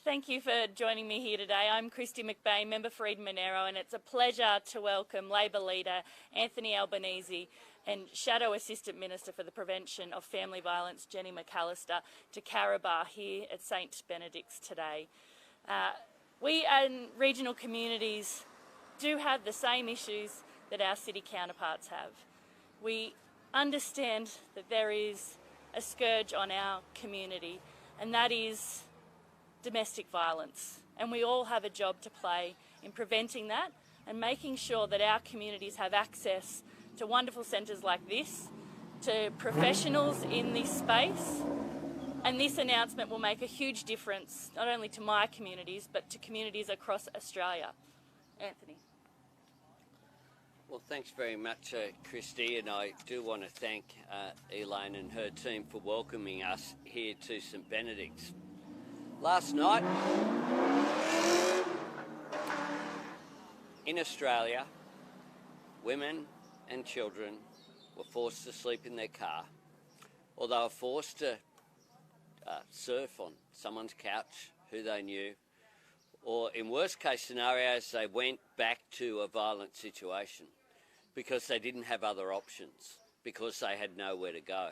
Thank you for joining me here today. I'm Christy McBain, member for Eden Monaro, and it's a pleasure to welcome Labor leader Anthony Albanese and Shadow Assistant Minister for the Prevention of Family Violence, Jenny McAllister, to Carrabah here at St Benedict's today. We in regional communities do have the same issues that our city counterparts have. We understand that there is a scourge on our community, and that is domestic violence, and we all have a job to play in preventing that and making sure that our communities have access to wonderful centres like this, to professionals in this space, and this announcement will make a huge difference not only to my communities but to communities across Australia. Anthony. Well, thanks very much, Christy, and I do want to thank Elaine and her team for welcoming us here to St Benedict's. Last night, in Australia, women and children were forced to sleep in their car, or they were forced to surf on someone's couch who they knew, or in worst case scenarios, they went back to a violent situation because they didn't have other options, because they had nowhere to go.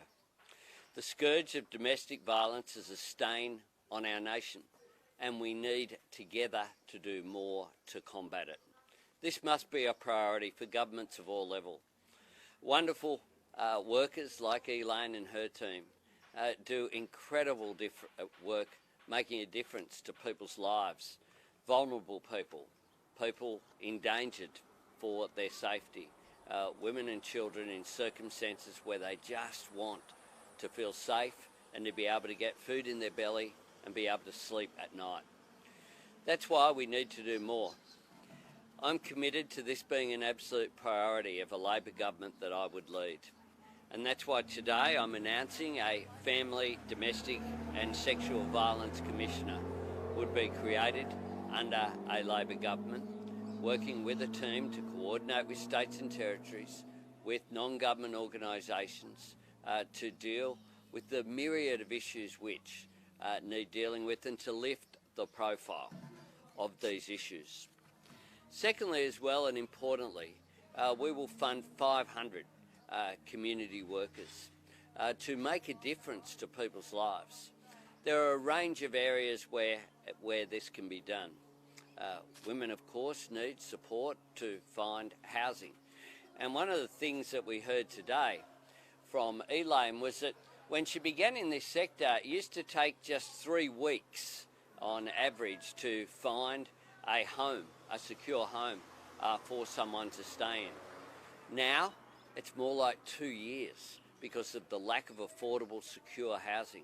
The scourge of domestic violence is a stain on our nation, and we need together to do more to combat it. This must be a priority for governments of all levels. Wonderful workers like Elaine and her team do incredible work making a difference to people's lives, vulnerable people, people endangered for their safety, women and children in circumstances where they just want to feel safe and to be able to get food in their belly and be able to sleep at night. That's why we need to do more. I'm committed to this being an absolute priority of a Labor government that I would lead. And that's why today I'm announcing a Family, Domestic and Sexual Violence Commissioner would be created under a Labor government, working with a team to coordinate with states and territories, with non-government organisations to deal with the myriad of issues which need dealing with and to lift the profile of these issues. Secondly, as well and importantly, we will fund 500 community workers to make a difference to people's lives. There are a range of areas where this can be done. Women, of course, need support to find housing. And one of the things that we heard today from Elaine was that when she began in this sector, it used to take just 3 weeks on average to find a home, a secure home for someone to stay in. Now, it's more like 2 years because of the lack of affordable, secure housing.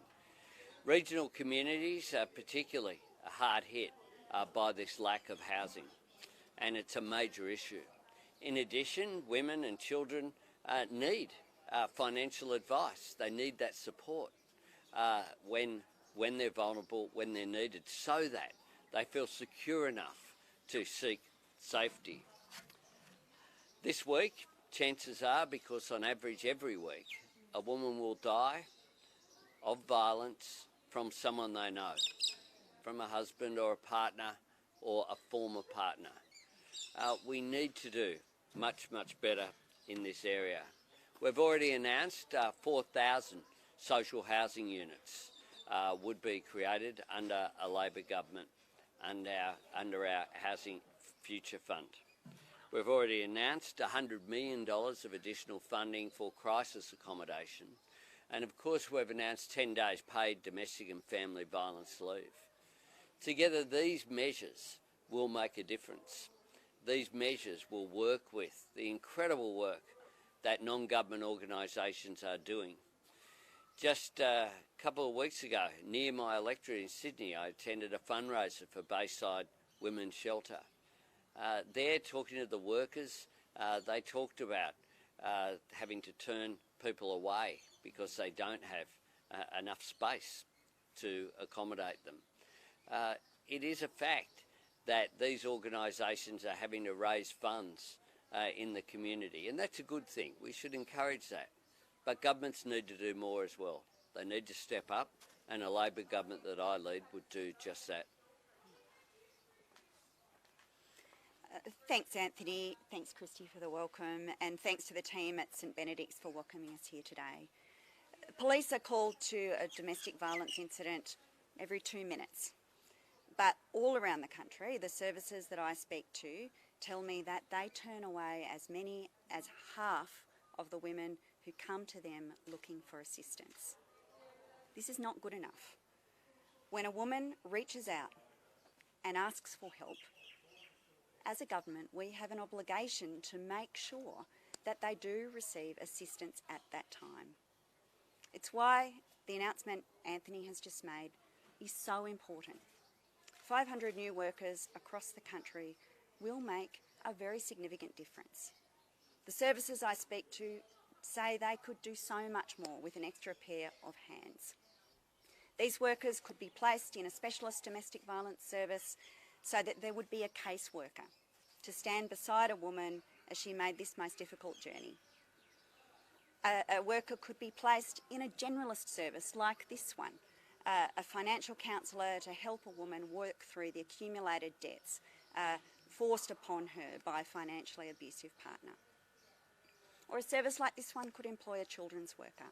Regional communities are particularly hard hit by this lack of housing, and it's a major issue. In addition, women and children need financial advice. They need that support when they're vulnerable, when they're needed, so that they feel secure enough to seek safety. This week, chances are, because on average every week, a woman will die of violence from someone they know, from a husband or a partner or a former partner. We need to do much, much better in this area. We've already announced 4,000 social housing units would be created under a Labor government and under our Housing Future Fund. We've already announced $100 million of additional funding for crisis accommodation. And of course, we've announced 10 days paid domestic and family violence leave. Together, these measures will make a difference. These measures will work with the incredible work that non-government organisations are doing. Just a couple of weeks ago, near my electorate in Sydney, I attended a fundraiser for Bayside Women's Shelter. There, talking to the workers, they talked about having to turn people away because they don't have enough space to accommodate them. It is a fact that these organisations are having to raise funds in the community, and that's a good thing. We should encourage that. But governments need to do more as well. They need to step up, and a Labor government that I lead would do just that. Thanks, Anthony. Thanks, Christy, for the welcome, and thanks to the team at St Benedict's for welcoming us here today. Police are called to a domestic violence incident every 2 minutes, but all around the country, the services that I speak to tell me that they turn away as many as half of the women who come to them looking for assistance. This is not good enough. When a woman reaches out and asks for help, as a government, we have an obligation to make sure that they do receive assistance at that time. It's why the announcement Anthony has just made is so important. 500 new workers across the country will make a very significant difference. The services I speak to say they could do so much more with an extra pair of hands. These workers could be placed in a specialist domestic violence service so that there would be a caseworker to stand beside a woman as she made this most difficult journey. A worker could be placed in a generalist service like this one, a financial counsellor to help a woman work through the accumulated debts forced upon her by a financially abusive partner. Or a service like this one could employ a children's worker,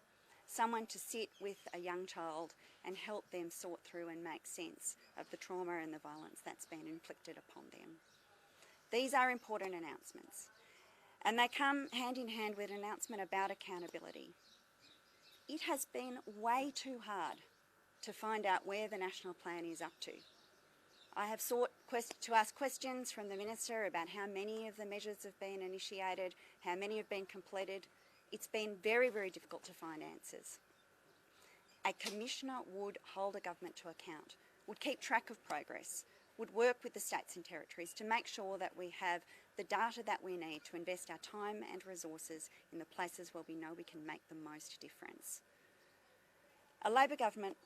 someone to sit with a young child and help them sort through and make sense of the trauma and the violence that's been inflicted upon them. These are important announcements, and they come hand in hand with an announcement about accountability. It has been way too hard to find out where the national plan is up to. I have sought to ask questions from the Minister about how many of the measures have been initiated, how many have been completed. It's been very, very difficult to find answers. A Commissioner would hold a government to account, would keep track of progress, would work with the states and territories to make sure that we have the data that we need to invest our time and resources in the places where we know we can make the most difference. A Labor government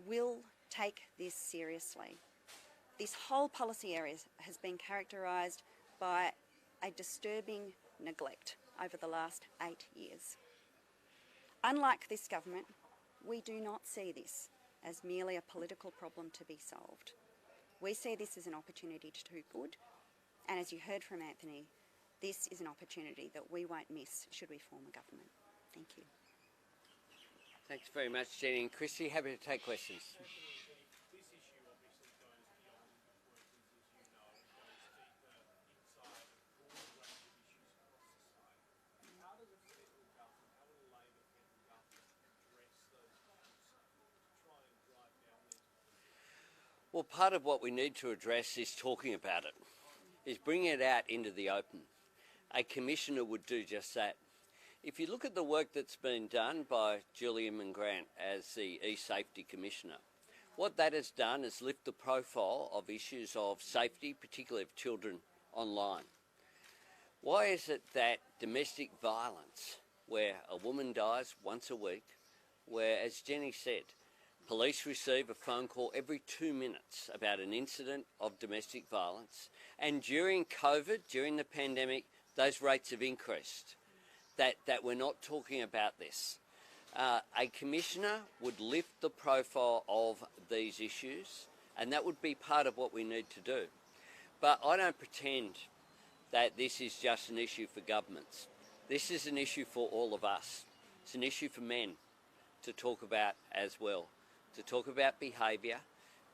will take this seriously. This whole policy area has been characterised by a disturbing neglect over the last 8 years. Unlike this government, we do not see this as merely a political problem to be solved. We see this as an opportunity to do good, and as you heard from Anthony, this is an opportunity that we won't miss should we form a government. Thank you. Thanks very much, Jenny and Christy. Happy to take questions. Well, part of what we need to address is talking about it, is bringing it out into the open. A commissioner would do just that. If you look at the work that's been done by Julie Inman-Grant as the eSafety Commissioner, what that has done is lift the profile of issues of safety, particularly of children online. Why is it that domestic violence, where a woman dies once a week, where, as Jenny said, police receive a phone call every 2 minutes about an incident of domestic violence, and during COVID, during the pandemic, those rates have increased, that we're not talking about this. A commissioner would lift the profile of these issues, and that would be part of what we need to do. But I don't pretend that this is just an issue for governments. This is an issue for all of us. It's an issue for men to talk about as well, to talk about behaviour,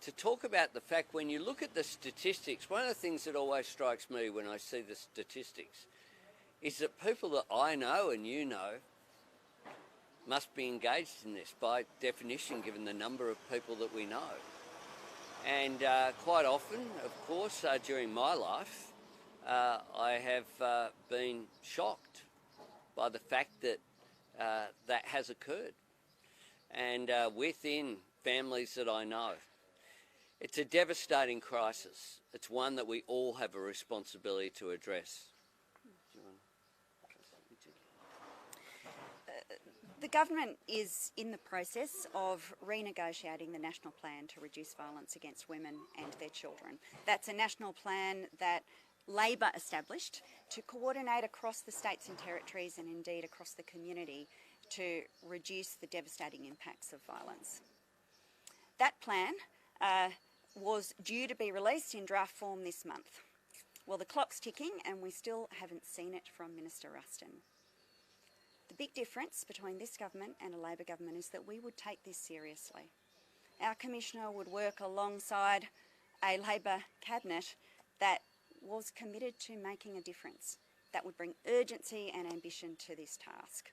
to talk about the fact when you look at the statistics, one of the things that always strikes me when I see the statistics is that people that I know and you know must be engaged in this by definition, given the number of people that we know. And quite often, of course, during my life, I have been shocked by the fact that that has occurred. And within families that I know, it's a devastating crisis. It's one that we all have a responsibility to address. The government is in the process of renegotiating the national plan to reduce violence against women and their children. That's a national plan that Labor established to coordinate across the states and territories and indeed across the community to reduce the devastating impacts of violence. That plan was due to be released in draft form this month. Well, the clock's ticking and we still haven't seen it from Minister Ruston. The big difference between this government and a Labor government is that we would take this seriously. Our Commissioner would work alongside a Labor cabinet that was committed to making a difference, that would bring urgency and ambition to this task.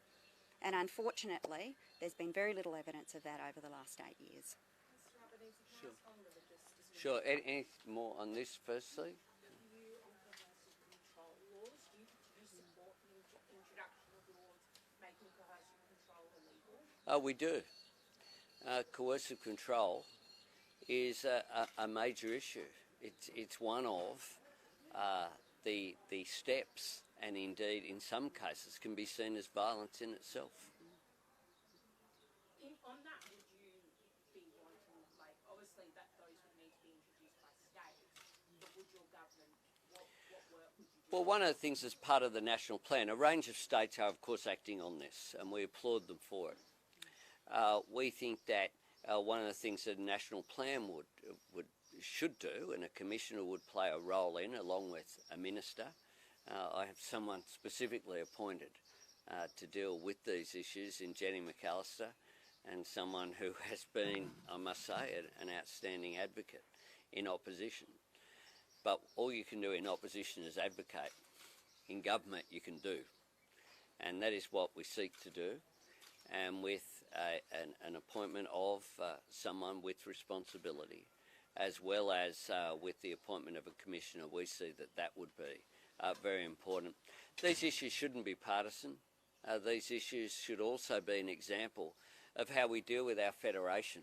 And unfortunately, there's been very little evidence of that over the last 8 years. Sure. Any more on this firstly? We do. Coercive control is a major issue. It's one of the steps, and indeed in some cases can be seen as violence in itself. On that, would you be wanting, like, obviously that those would need to be introduced by states, but would your government, what work would you do? Well, one of the things as part of the national plan, a range of states are of course acting on this, and we applaud them for it. We think that one of the things that a national plan should do, and a commissioner would play a role in, along with a minister. I have someone specifically appointed to deal with these issues in Jenny McAllister, and someone who has been, I must say, an outstanding advocate in opposition. But all you can do in opposition is advocate. In government you can do. And that is what we seek to do. And with an appointment of someone with responsibility, as well as with the appointment of a commissioner, we see that would be very important. These issues shouldn't be partisan. These issues should also be an example of how we deal with our federation,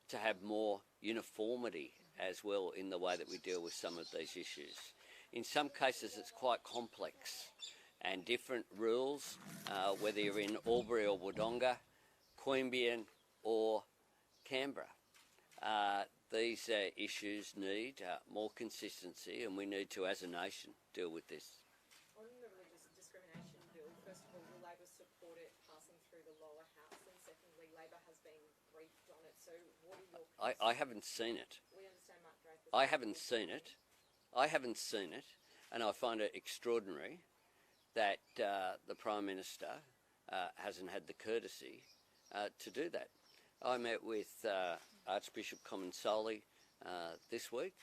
to have more uniformity as well in the way that we deal with some of these issues. In some cases it's quite complex, and different rules, whether you're in Albury or Wodonga, Queanbeyan or Canberra. These issues need more consistency, and we need to, as a nation, deal with this. On the religious discrimination bill, first of all, will Labor support it passing through the lower house? And secondly, Labor has been briefed on it, so what are your concerns? I haven't seen it. We understand Mark Dreyfus. I haven't seen it. I haven't seen it, and I find it extraordinary that the Prime Minister hasn't had the courtesy to do that. I met with Archbishop Comensoli this week.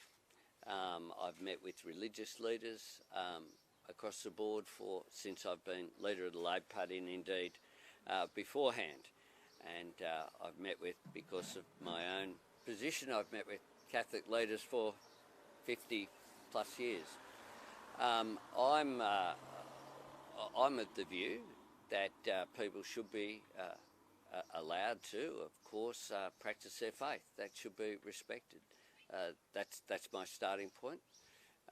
I've met with religious leaders across the board since I've been leader of the Labor Party, and indeed beforehand. And I've met with, because of my own position, I've met with Catholic leaders for 50 plus years. I'm of the view that people should be allowed to, of course, practice their faith. That should be respected. That's my starting point.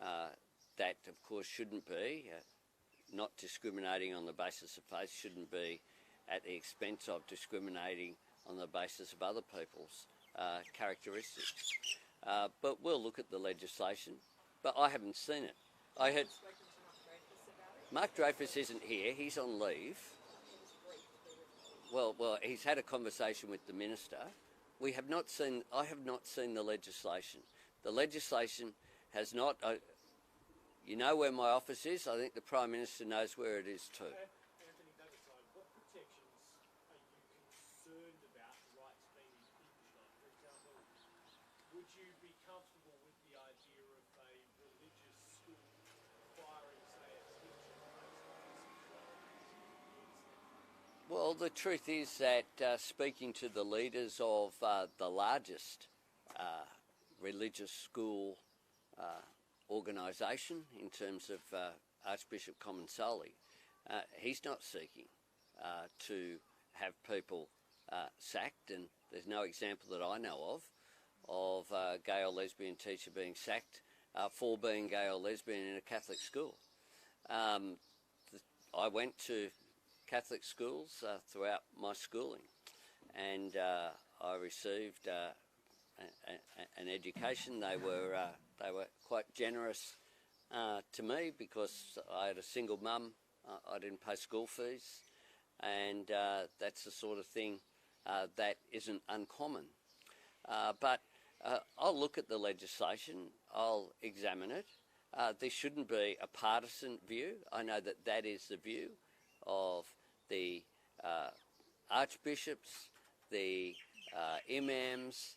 That, of course, shouldn't be, not discriminating on the basis of faith shouldn't be at the expense of discriminating on the basis of other people's characteristics. But we'll look at the legislation, but I haven't seen it. I heard Mark Dreyfus isn't here, he's on leave. Well, he's had a conversation with the minister. I have not seen the legislation. The legislation has not. You know where my office is. I think the Prime Minister knows where it is too. Anthony Davidson, what protections are you concerned about rights being infringed on? For example, would you be comfortable with the idea of a religious school requiring, say, a teacher based on sexuality? Well, the truth is that speaking to the leaders of the largest religious school organisation in terms of Archbishop Comensoli, he's not seeking to have people sacked, and there's no example that I know of a gay or lesbian teacher being sacked for being gay or lesbian in a Catholic school. I went to Catholic schools throughout my schooling, and I received an education. They were quite generous to me because I had a single mum. I didn't pay school fees, and that's the sort of thing that isn't uncommon. But I'll look at the legislation. I'll examine it. This shouldn't be a partisan view. I know that that is the view of the archbishops, the imams,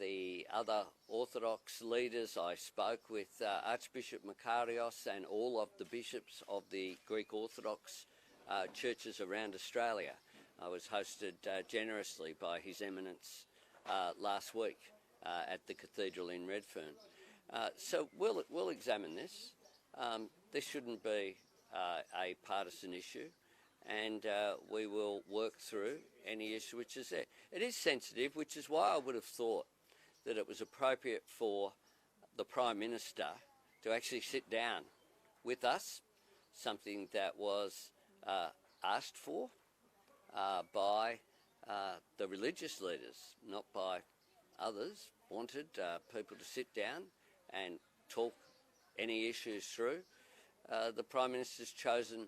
the other Orthodox leaders. I spoke with Archbishop Makarios and all of the bishops of the Greek Orthodox churches around Australia. I was hosted generously by His Eminence last week at the Cathedral in Redfern. So we'll examine this. This shouldn't be a partisan issue, and we will work through any issue which is there. It is sensitive, which is why I would have thought that it was appropriate for the Prime Minister to actually sit down with us, something that was asked for by the religious leaders, not by others, wanted people to sit down and talk any issues through. The Prime Minister's chosen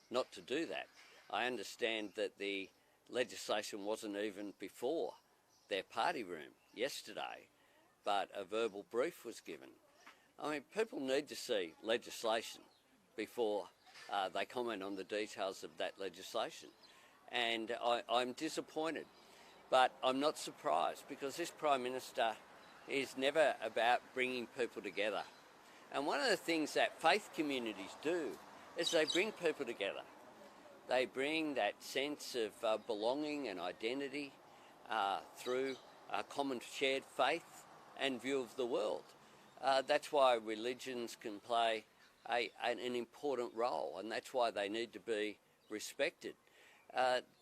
not to do that. I understand that the legislation wasn't even before their party room yesterday, but a verbal brief was given. I mean, people need to see legislation before they comment on the details of that legislation. And I'm disappointed, but I'm not surprised, because this Prime Minister is never about bringing people together. And one of the things that faith communities do is they bring people together. They bring that sense of belonging and identity through a common shared faith and view of the world. That's why religions can play an important role, and that's why they need to be respected.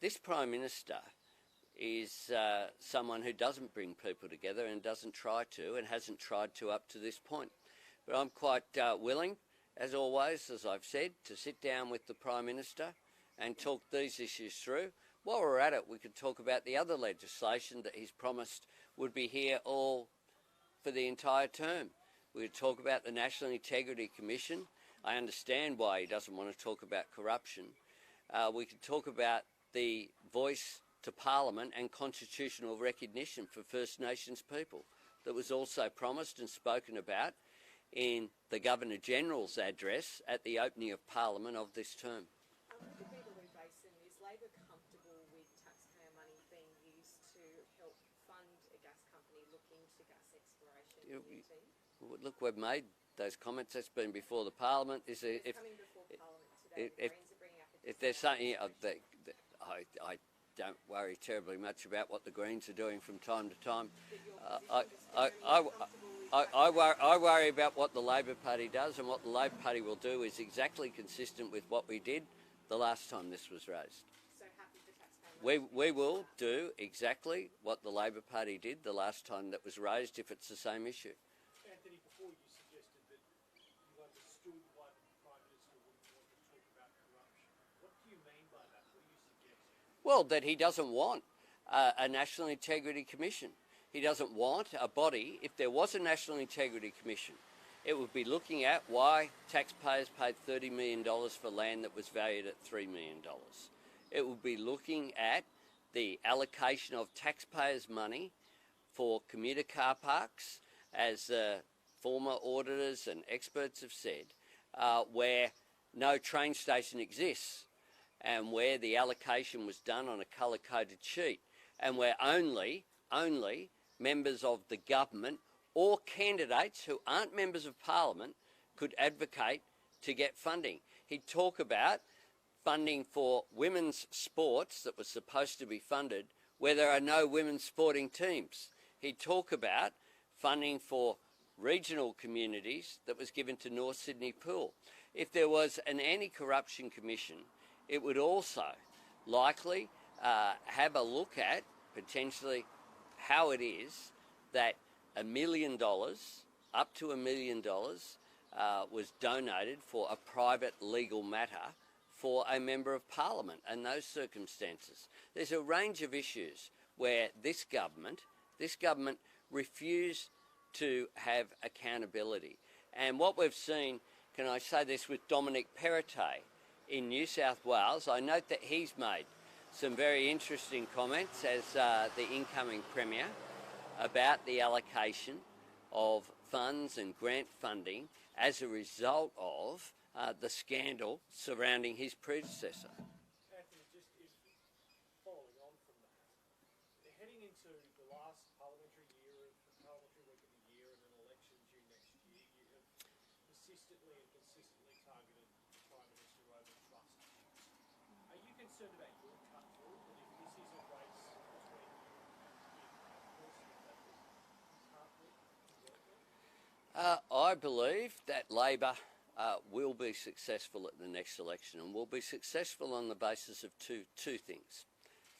This Prime Minister is someone who doesn't bring people together and doesn't try to, and hasn't tried to up to this point. But I'm quite willing, as always, as I've said, to sit down with the Prime Minister and talk these issues through. While we're at it, we could talk about the other legislation that he's promised would be here all for the entire term. We could talk about the National Integrity Commission. I understand why he doesn't want to talk about corruption. We could talk about the voice to Parliament and constitutional recognition for First Nations people that was also promised and spoken about in the Governor-General's address at the opening of Parliament of this term. The Beetaloo Basin, is Labor comfortable with taxpayer money being used to help fund a gas company looking to gas exploration in UT? Look, we've made those comments. That's been before the Parliament. It's coming before Parliament today. The Greens are bringing up a if there's something, I don't worry terribly much about what the Greens are doing from time to time. I worry about what the Labor Party does, and what the Labor Party will do is exactly consistent with what we did the last time this was raised. So happy for taxpayer money? We will do exactly what the Labor Party did the last time that was raised, if it's the same issue. Anthony, before you suggested that you understood why the Prime Minister wouldn't want to talk about corruption. What do you mean by that? What are you suggesting? Well, that he doesn't want a National Integrity Commission. He doesn't want a body. If there was a National Integrity Commission, it would be looking at why taxpayers paid $30 million for land that was valued at $3 million. It would be looking at the allocation of taxpayers' money for commuter car parks, as former auditors and experts have said, where no train station exists, and where the allocation was done on a colour-coded sheet, and where only members of the government or candidates who aren't members of Parliament could advocate to get funding. He'd talk about funding for women's sports that was supposed to be funded where there are no women's sporting teams. He'd talk about funding for regional communities that was given to North Sydney Pool. If there was an anti-corruption commission, it would also likely have a look at potentially how it is that $1 million, up to $1 million, was donated for a private legal matter for a Member of Parliament, and those circumstances. There's a range of issues where this government refused to have accountability. And what we've seen, can I say this, with Dominic Perrottet in New South Wales, I note that he's made some very interesting comments as the incoming Premier about the allocation of funds and grant funding as a result of the scandal surrounding his predecessor. Anthony, just following on from that, heading into the last parliamentary week of the year and an election due next year, you have persistently and consistently targeted the Prime Minister over trust issues. Are you concerned about your cut through, that if this is a race between you and him, I believe that Labor will be successful at the next election, and will be successful on the basis of two things.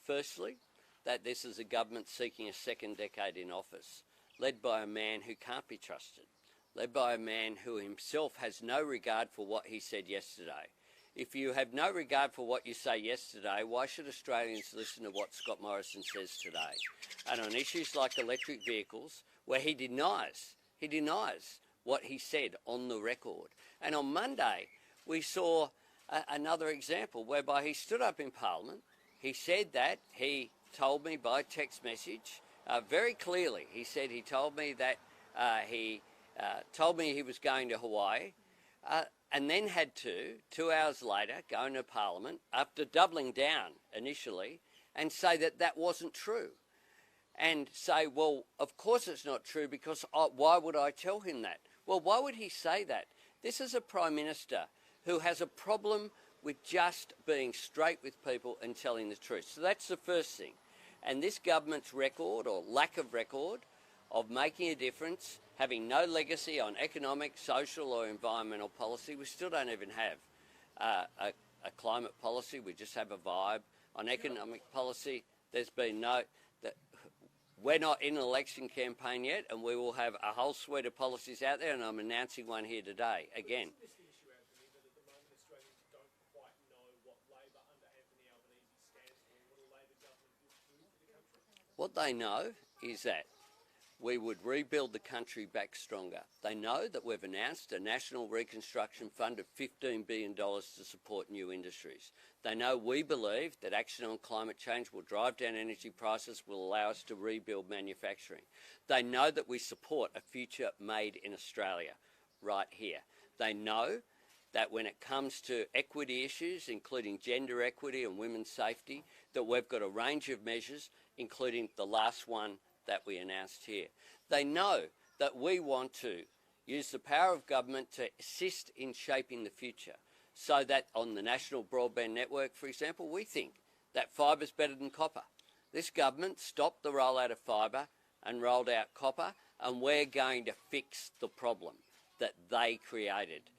Firstly, that this is a government seeking a second decade in office, led by a man who can't be trusted, led by a man who himself has no regard for what he said yesterday. If you have no regard for what you say yesterday, why should Australians listen to what Scott Morrison says today? And on issues like electric vehicles, where he denies what he said on the record. And on Monday, we saw another example whereby he stood up in Parliament. He said that he told me by text message very clearly. He said he told me that he was going to Hawaii, and then had to, 2 hours later, go into Parliament after doubling down initially and say that that wasn't true. And say, well, of course it's not true, because why would I tell him that? Well, why would he say that? This is a Prime Minister who has a problem with just being straight with people and telling the truth. So that's the first thing. And this government's record, or lack of record, of making a difference, having no legacy on economic, social or environmental policy. We still don't even have a climate policy. We just have a vibe. On economic policy, there's been no... We're not in an election campaign yet, and we will have a whole suite of policies out there, and I'm announcing one here today, again. Isn't this the issue, Anthony, that at the moment Australians don't quite know what Labor under Anthony Albanese stands for, what a Labor government will do for the country? What they know is that we would rebuild the country back stronger. They know that we've announced a National Reconstruction Fund of $15 billion to support new industries. They know we believe that action on climate change will drive down energy prices, will allow us to rebuild manufacturing. They know that we support a future made in Australia, right here. They know that when it comes to equity issues, including gender equity and women's safety, that we've got a range of measures, including the last one that we announced here. They know that we want to use the power of government to assist in shaping the future, so that on the National Broadband Network, for example, we think that fibre's better than copper. This government stopped the rollout of fibre and rolled out copper, and we're going to fix the problem that they created.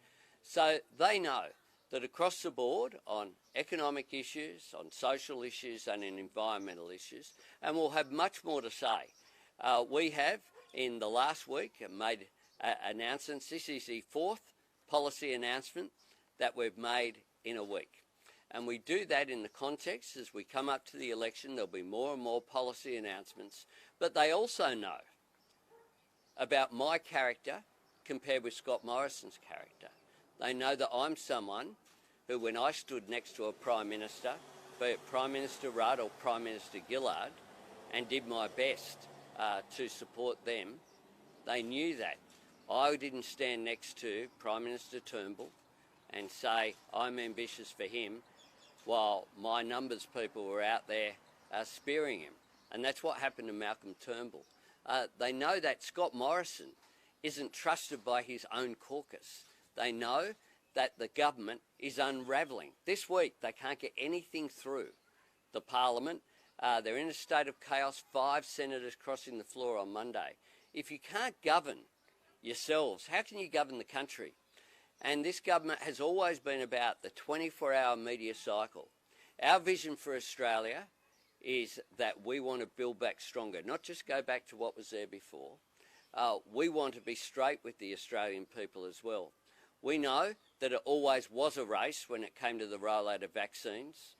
So they know that across the board on economic issues, on social issues and in environmental issues, and we'll have much more to say. We have, in the last week, made announcements. This is the fourth policy announcement that we've made in a week. And we do that in the context, as we come up to the election, there'll be more and more policy announcements. But they also know about my character compared with Scott Morrison's character. They know that I'm someone who, when I stood next to a Prime Minister, be it Prime Minister Rudd or Prime Minister Gillard, and did my best to support them, they knew that. I didn't stand next to Prime Minister Turnbull and say I'm ambitious for him, while my numbers people were out there spearing him. And that's what happened to Malcolm Turnbull. They know that Scott Morrison isn't trusted by his own caucus. They know that the government is unravelling. This week they can't get anything through the Parliament. They're in a state of chaos, 5 senators crossing the floor on Monday. If you can't govern yourselves, how can you govern the country? And this government has always been about the 24-hour media cycle. Our vision for Australia is that we want to build back stronger, not just go back to what was there before. We want to be straight with the Australian people as well. We know that it always was a race when it came to the rollout of vaccines,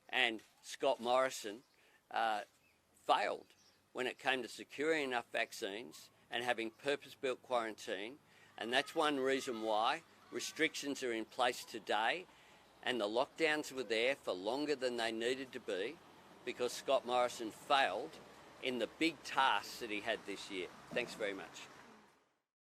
and Scott Morrison failed when it came to securing enough vaccines and having purpose-built quarantine. And that's one reason why restrictions are in place today and the lockdowns were there for longer than they needed to be, because Scott Morrison failed in the big tasks that he had this year. Thanks very much.